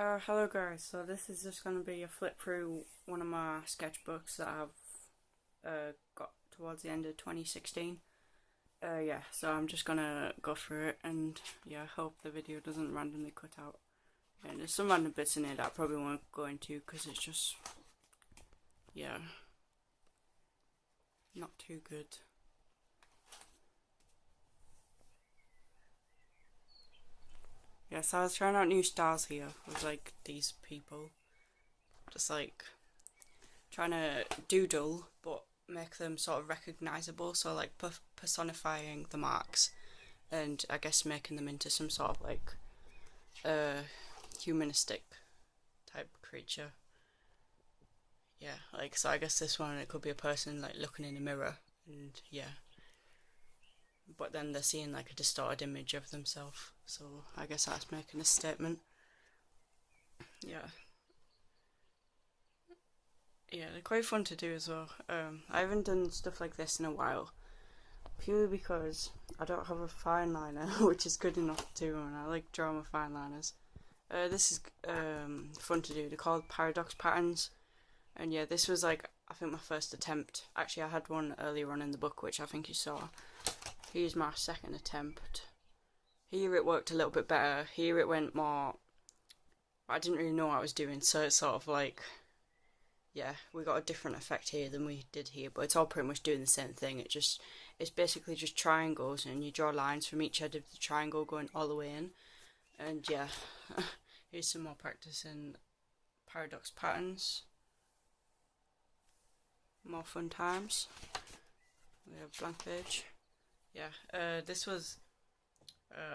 Hello guys, so this is just going to be a flip through one of my sketchbooks that I've got towards the end of 2016. Yeah, so I'm just going to go through it and yeah, hope the video doesn't randomly cut out. And there's some random bits in it that I probably won't go into because it's just, yeah, not too good. Yeah, so I was trying out new styles here with like these people. Just like trying to doodle but make them sort of recognisable, so like personifying the marks and I guess making them into some sort of like humanistic type creature. Yeah, like so I guess this one it could be a person like looking in a mirror and yeah, but then they're seeing like a distorted image of themselves, so I guess that's making a statement. Yeah, yeah, they're quite fun to do as well. I haven't done stuff like this in a while, purely because I don't have a fine liner, which is good enough to do, and I like drawing with fine liners. This is fun to do. They're called paradox patterns, and yeah, this was like I think my first attempt. Actually, I had one earlier on in the book, which I think you saw. Here's my second attempt. Here it worked a little bit better. Here it went more. I didn't really know what I was doing, so it's sort of like, yeah, we got a different effect here than we did here, but it's all pretty much doing the same thing. It's basically just triangles, and you draw lines from each end of the triangle going all the way in. And yeah, here's some more practice in paradox patterns. More fun times. We have blank page. Yeah, this was,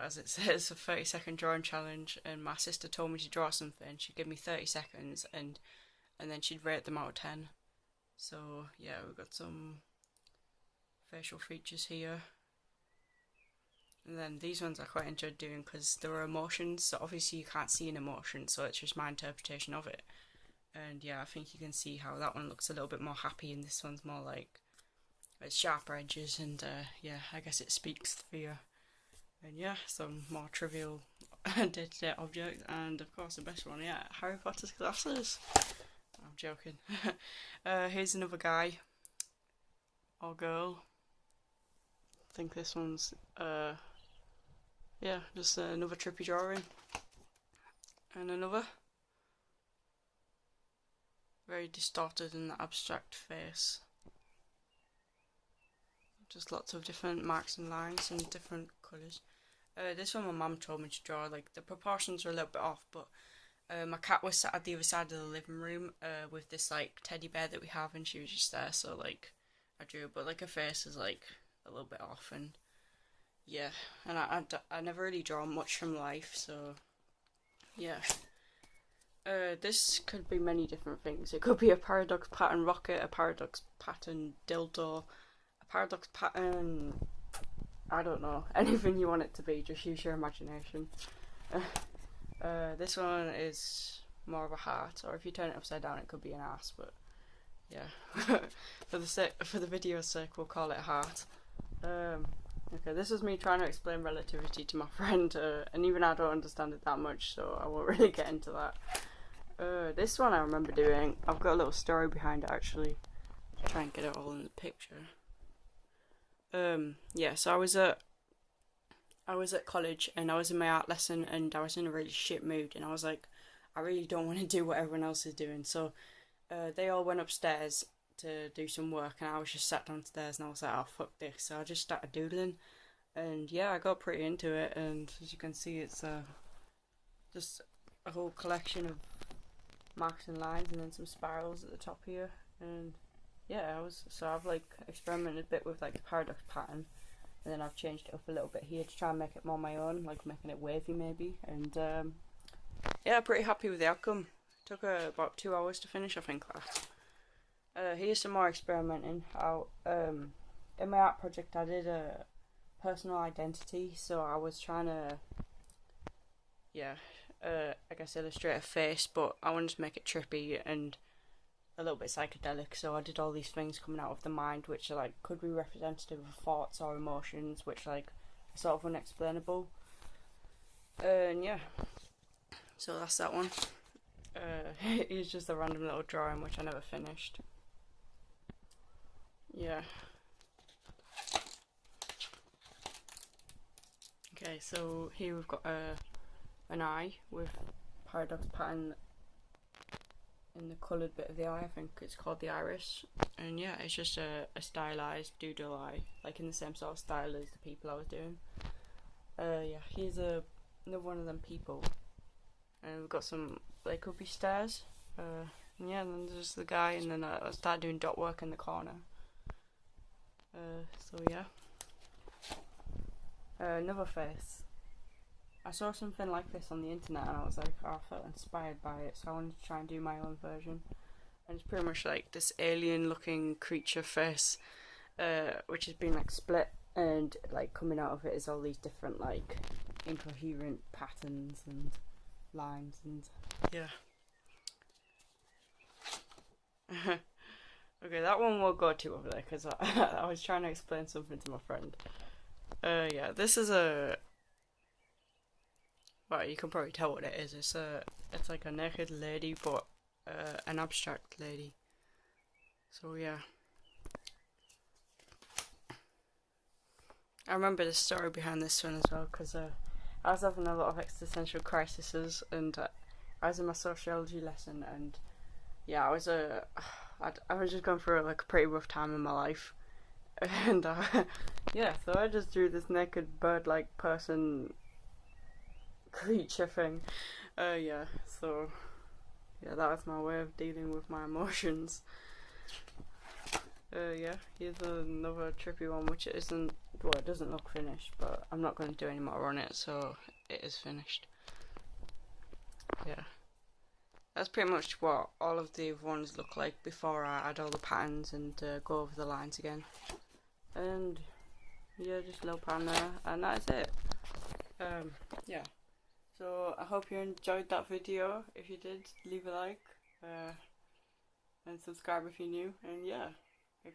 as it says, a 30-second drawing challenge, and my sister told me to draw something. She'd give me 30 seconds, and then she'd rate them out of 10. So yeah, we've got some facial features here. And then these ones I quite enjoyed doing because there were emotions, so obviously you can't see an emotion, so it's just my interpretation of it. And yeah, I think you can see how that one looks a little bit more happy, and this one's more like it's sharper edges, and yeah, I guess it speaks for you. And yeah, some more trivial day-to-day objects, and of course the best one, yeah, Harry Potter's glasses. I'm joking. Here's another guy or girl. I think this one's yeah, just another trippy drawing. And another very distorted and abstract face. Just lots of different marks and lines and different colours. This one my mum told me to draw. Like the proportions are a little bit off, but my cat was sat at the other side of the living room with this like teddy bear that we have, and she was just there. So like I drew, but like her face is like a little bit off, and yeah, and I never really draw much from life, so yeah. This could be many different things. It could be a paradox pattern rocket, a paradox pattern dildo, a paradox pattern, I don't know, anything you want it to be, just use your imagination. This one is more of a heart, or if you turn it upside down it could be an ass, but yeah. For the video's sake we'll call it a heart. Okay, this was me trying to explain relativity to my friend, and even I don't understand it that much, so I won't really get into that. This one I remember doing. I've got a little story behind it actually. Try and get it all in the picture. Yeah, so I was at college and I was in my art lesson and I was in a really shit mood, and I was like, I really don't want to do what everyone else is doing. So they all went upstairs to do some work, and I was just sat downstairs and I was like, oh fuck this. So I just started doodling, and yeah, I got pretty into it, and as you can see it's just a whole collection of marks and lines and then some spirals at the top here, and yeah, I've like experimented a bit with like the paradox pattern, and then I've changed it up a little bit here to try and make it more my own, like making it wavy maybe, and yeah, pretty happy with the outcome. It took about 2 hours to finish, I think, that. Here's some more experimenting out. In my art project I did a personal identity, so I was trying to, yeah, I guess illustrate a face, but I wanted to make it trippy and a little bit psychedelic, so I did all these things coming out of the mind which are like could be representative of thoughts or emotions which like are sort of unexplainable. And yeah, So that's that one. It's just a random little drawing which I never finished. Yeah. Okay, so here we've got an eye with paradox pattern in the coloured bit of the eye. I think it's called the iris. And yeah, it's just a stylized doodle eye, like in the same sort of style as the people I was doing. Yeah, here's another one of them people. And we've got some, they could be stairs. And yeah, and then there's the guy, and then I started doing dot work in the corner. So yeah. Another face. I saw something like this on the internet and I was like, oh, I felt inspired by it, so I wanted to try and do my own version. And it's pretty much like this alien looking creature face, which has been like split, and like coming out of it is all these different like incoherent patterns and lines, and yeah. Okay, that one we'll go to over there because I was trying to explain something to my friend. Yeah, this is a, well, you can probably tell what it is. It's like a naked lady, but an abstract lady. So yeah, I remember the story behind this one as well, because I was having a lot of existential crises, and I was in my sociology lesson, and yeah, I was just going through like a pretty rough time in my life, and yeah, so I just drew this naked bird-like person creature thing. Yeah, so yeah, that was my way of dealing with my emotions. Yeah, here's another trippy one, which isn't, well, it doesn't look finished, but I'm not going to do any more on it, so it is finished. Yeah, that's pretty much what all of the ones look like before I add all the patterns and go over the lines again. And yeah, just a little pattern there, and that's it. Yeah, so I hope you enjoyed that video. If you did, leave a like, and subscribe if you're new, and yeah,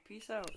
peace out.